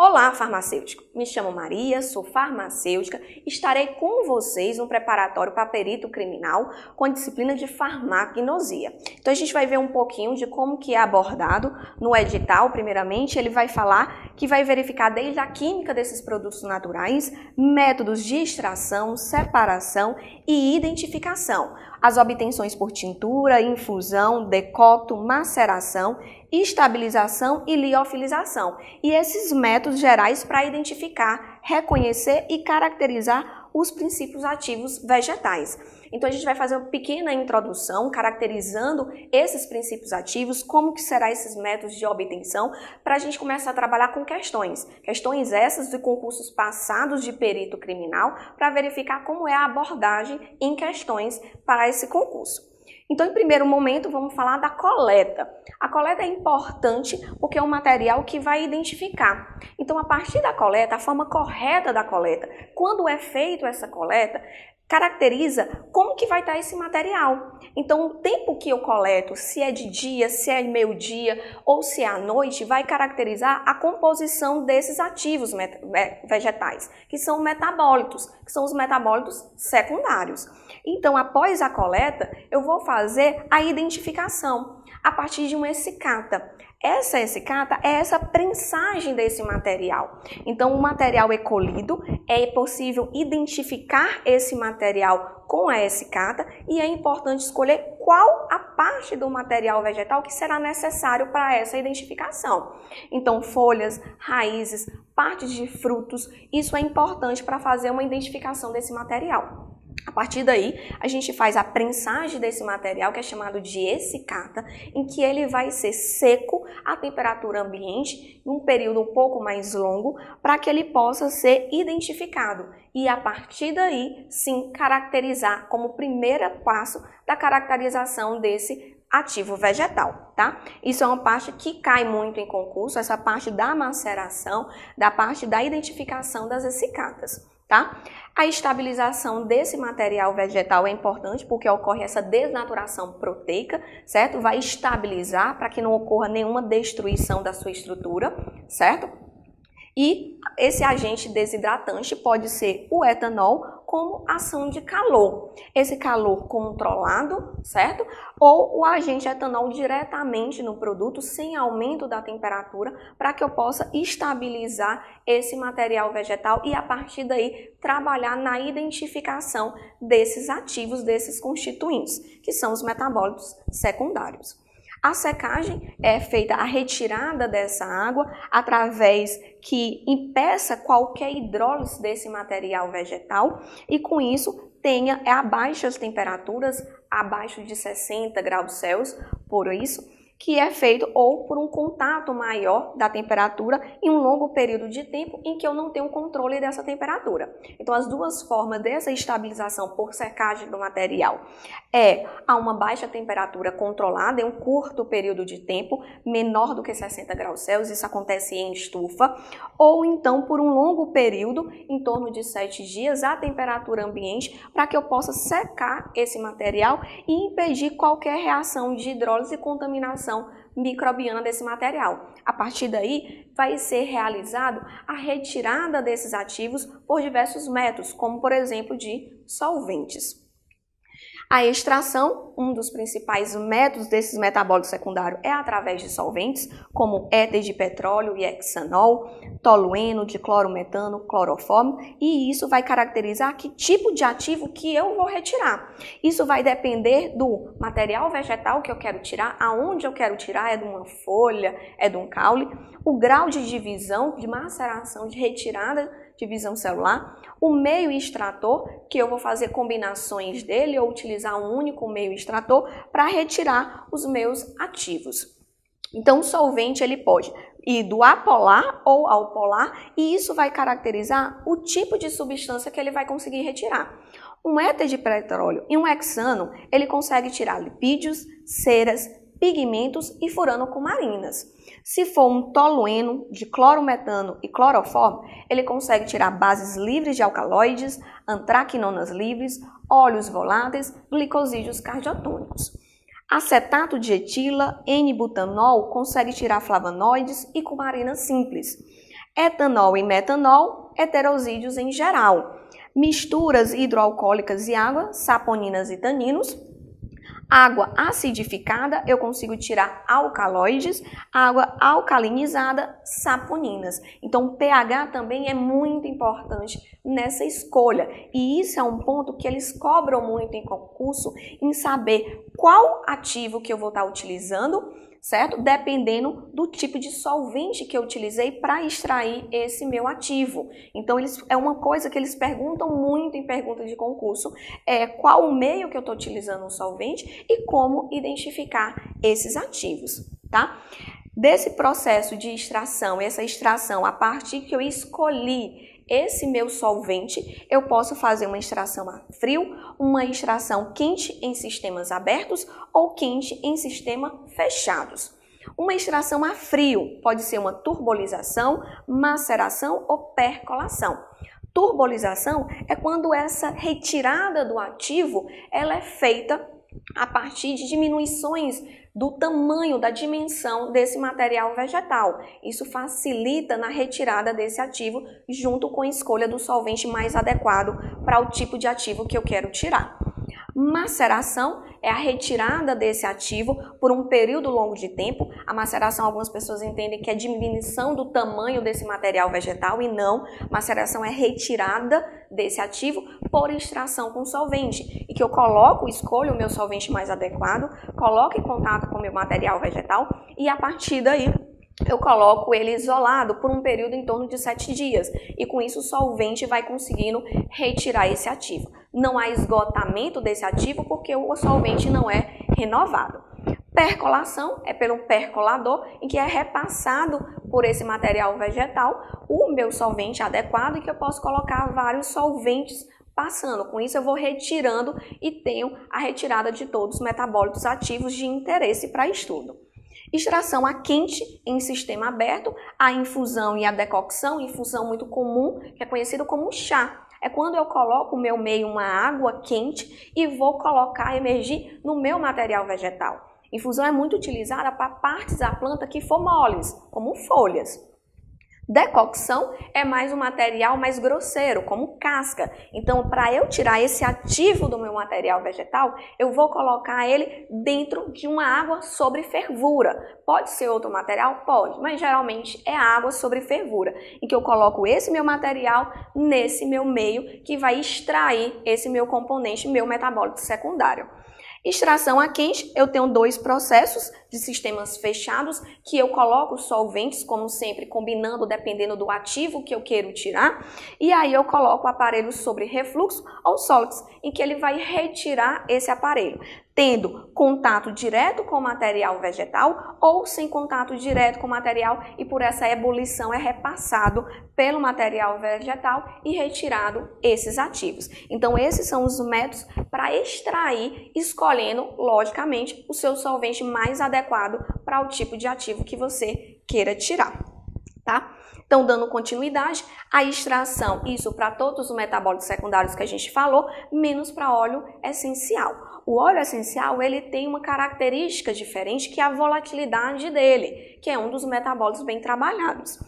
Olá, farmacêutico! Me chamo Maria, sou farmacêutica e estarei com vocês no preparatório para perito criminal com a disciplina de farmacognosia. Então a gente vai ver um pouquinho de como que é abordado no edital. Primeiramente, ele vai falar que vai verificar desde a química desses produtos naturais, métodos de extração, separação e identificação, as obtenções por tintura, infusão, decocto, maceração, estabilização e liofilização, e esses métodos gerais para identificar, reconhecer e caracterizar os princípios ativos vegetais. Então a gente vai fazer uma pequena introdução caracterizando esses princípios ativos, como que serão esses métodos de obtenção, para a gente começar a trabalhar com questões essas de concursos passados de perito criminal, para verificar como é a abordagem em questões para esse concurso. Então, em primeiro momento, vamos falar da coleta. A coleta é importante porque é um material que vai identificar. Então, a partir da coleta, a forma correta da coleta, quando é feita essa coleta, caracteriza como que vai estar esse material. Então, o tempo que eu coleto, se é de dia, se é meio-dia ou se é à noite, vai caracterizar a composição desses ativos vegetais, que são metabólitos, que são os metabólitos secundários. Então, após a coleta, eu vou fazer a identificação a partir de um essicata. Essa essicata é essa prensagem desse material. Então, o material é colhido, é possível identificar esse material com a essicata e é importante escolher qual a parte do material vegetal que será necessário para essa identificação. Então, folhas, raízes, partes de frutos, isso é importante para fazer uma identificação desse material. A partir daí, a gente faz a prensagem desse material, que é chamado de essicata, em que ele vai ser seco à temperatura ambiente, em um período um pouco mais longo, para que ele possa ser identificado. E a partir daí, sim, caracterizar como primeiro passo da caracterização desse ativo vegetal, tá? Isso é uma parte que cai muito em concurso, essa parte da maceração, da parte da identificação das essicatas. Tá? A estabilização desse material vegetal é importante porque ocorre essa desnaturação proteica, certo? Vai estabilizar para que não ocorra nenhuma destruição da sua estrutura, certo? E esse agente desidratante pode ser o etanol como ação de calor. Esse calor controlado, certo? Ou o agente etanol diretamente no produto sem aumento da temperatura para que eu possa estabilizar esse material vegetal e a partir daí trabalhar na identificação desses ativos, desses constituintes, que são os metabólitos secundários. A secagem é feita a retirada dessa água através que impeça qualquer hidrólise desse material vegetal e com isso tenha a baixas temperaturas, abaixo de 60 graus Celsius, por isso, que é feito ou por um contato maior da temperatura em um longo período de tempo em que eu não tenho controle dessa temperatura. Então, as duas formas dessa estabilização por secagem do material é a uma baixa temperatura controlada em um curto período de tempo, menor do que 60 graus Celsius, isso acontece em estufa, ou então por um longo período, em torno de 7 dias, à temperatura ambiente, para que eu possa secar esse material e impedir qualquer reação de hidrólise e contaminação microbiana desse material. A partir daí, vai ser realizado a retirada desses ativos por diversos métodos, como por exemplo de solventes. A extração, um dos principais métodos desses metabólitos secundários é através de solventes, como éter de petróleo e hexanol, tolueno, diclorometano, cloroformo, e isso vai caracterizar que tipo de ativo que eu vou retirar. Isso vai depender do material vegetal que eu quero tirar, aonde eu quero tirar, é de uma folha, é de um caule, o grau de divisão, de maceração, de retirada, divisão celular, o meio extrator, que eu vou fazer combinações dele ou utilizar um único meio extrator para retirar os meus ativos. Então, o solvente ele pode ir do apolar ou ao polar e isso vai caracterizar o tipo de substância que ele vai conseguir retirar. Um éter de petróleo e um hexano, ele consegue tirar lipídios, ceras, pigmentos e furanocumarinas. Se for um tolueno de clorometano e cloroformo, ele consegue tirar bases livres de alcaloides, antraquinonas livres, óleos voláteis, glicosídeos cardiotônicos. Acetato de etila, N-butanol consegue tirar flavonoides e cumarina simples. etanol e metanol, heterosídeos em geral. Misturas hidroalcoólicas e água, saponinas e taninos. Água acidificada, eu consigo tirar alcaloides, água alcalinizada, saponinas. Então, o pH também é muito importante nessa escolha. E isso é um ponto que eles cobram muito em concurso, em saber qual ativo que eu vou estar utilizando, certo? Dependendo do tipo de solvente que eu utilizei para extrair esse meu ativo. Então, é uma coisa que eles perguntam muito em pergunta de concurso, qual o meio que eu estou utilizando o solvente e como identificar esses ativos, tá? Desse processo de extração, essa extração, a partir que eu escolhi esse meu solvente, eu posso fazer uma extração a frio, uma extração quente em sistemas abertos ou quente em sistemas fechados. Uma extração a frio pode ser uma turbolização, maceração ou percolação. Turbolização é quando essa retirada do ativo ela é feita a partir de diminuições do tamanho, da dimensão desse material vegetal. Isso facilita na retirada desse ativo junto com a escolha do solvente mais adequado para o tipo de ativo que eu quero tirar. Maceração é a retirada desse ativo por um período longo de tempo. A maceração, algumas pessoas entendem que é diminuição do tamanho desse material vegetal e não. Maceração é retirada desse ativo por extração com solvente. E que eu escolho o meu solvente mais adequado, coloco em contato com o meu material vegetal e a partir daí eu coloco ele isolado por um período em torno de 7 dias. E com isso o solvente vai conseguindo retirar esse ativo. Não há esgotamento desse ativo porque o solvente não é renovado. Percolação é pelo percolador, em que é repassado por esse material vegetal o meu solvente adequado e que eu posso colocar vários solventes passando. Com isso eu vou retirando e tenho a retirada de todos os metabólitos ativos de interesse para estudo. Extração a quente em sistema aberto, a infusão e a decocção, infusão muito comum, que é conhecido como chá. É quando eu coloco no meu meio uma água quente e vou colocar, emergir no meu material vegetal. Infusão é muito utilizada para partes da planta que for moles, como folhas. Decocção é mais um material mais grosseiro, como casca. Então, para eu tirar esse ativo do meu material vegetal, eu vou colocar ele dentro de uma água sobre fervura. Pode ser outro material? Pode, mas geralmente é água sobre fervura, em que eu coloco esse meu material nesse meu meio que vai extrair esse meu componente, meu metabólito secundário. Extração a quente, eu tenho dois processos de sistemas fechados que eu coloco solventes, como sempre, combinando dependendo do ativo que eu quero tirar. E aí eu coloco o aparelho sobre refluxo ou sólidos, em que ele vai retirar esse aparelho, tendo contato direto com o material vegetal ou sem contato direto com o material e por essa ebulição é repassado pelo material vegetal e retirado esses ativos. Então esses são os métodos para extrair, escolhendo logicamente o seu solvente mais adequado para o tipo de ativo que você queira tirar, tá? Então, dando continuidade, a extração, isso para todos os metabólitos secundários que a gente falou, menos para óleo essencial. O óleo essencial, ele tem uma característica diferente, que é a volatilidade dele, que é um dos metabólitos bem trabalhados.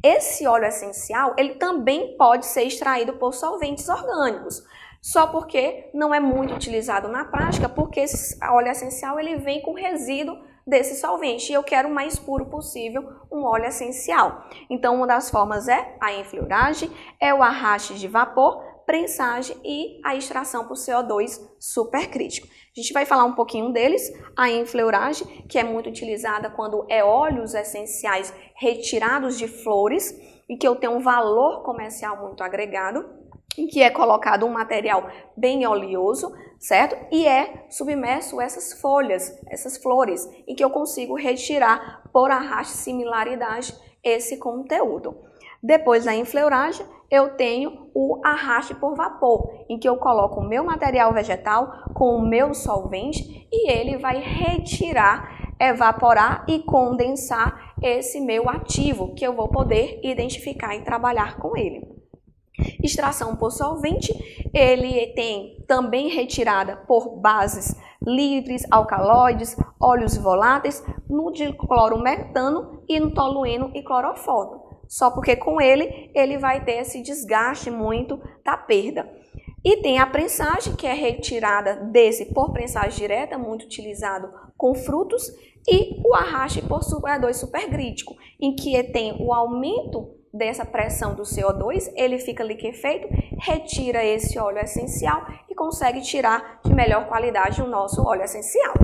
Esse óleo essencial, ele também pode ser extraído por solventes orgânicos, só porque não é muito utilizado na prática, porque esse óleo essencial, ele vem com resíduo desse solvente e eu quero o mais puro possível um óleo essencial. Então, uma das formas é a enfleuragem, é o arraste de vapor, prensagem e a extração por CO2 supercrítico. A gente vai falar um pouquinho deles, a enfleuragem, que é muito utilizada quando é óleos essenciais retirados de flores e que eu tenho um valor comercial muito agregado, em que é colocado um material bem oleoso, certo? E é submerso essas folhas, essas flores, em que eu consigo retirar por arraste similaridade esse conteúdo. Depois da enfleuragem, eu tenho o arraste por vapor, em que eu coloco o meu material vegetal com o meu solvente e ele vai retirar, evaporar e condensar esse meu ativo, que eu vou poder identificar e trabalhar com ele. Extração por solvente, ele tem também retirada por bases livres, alcaloides, óleos voláteis, no diclorometano e no tolueno e cloroformo. só porque com ele vai ter esse desgaste muito da perda. E tem a prensagem, que é retirada desse por prensagem direta, muito utilizado com frutos, e o arraste por CO2 supercrítico, em que tem o aumento dessa pressão do CO2, ele fica liquefeito, retira esse óleo essencial e consegue tirar de melhor qualidade o nosso óleo essencial.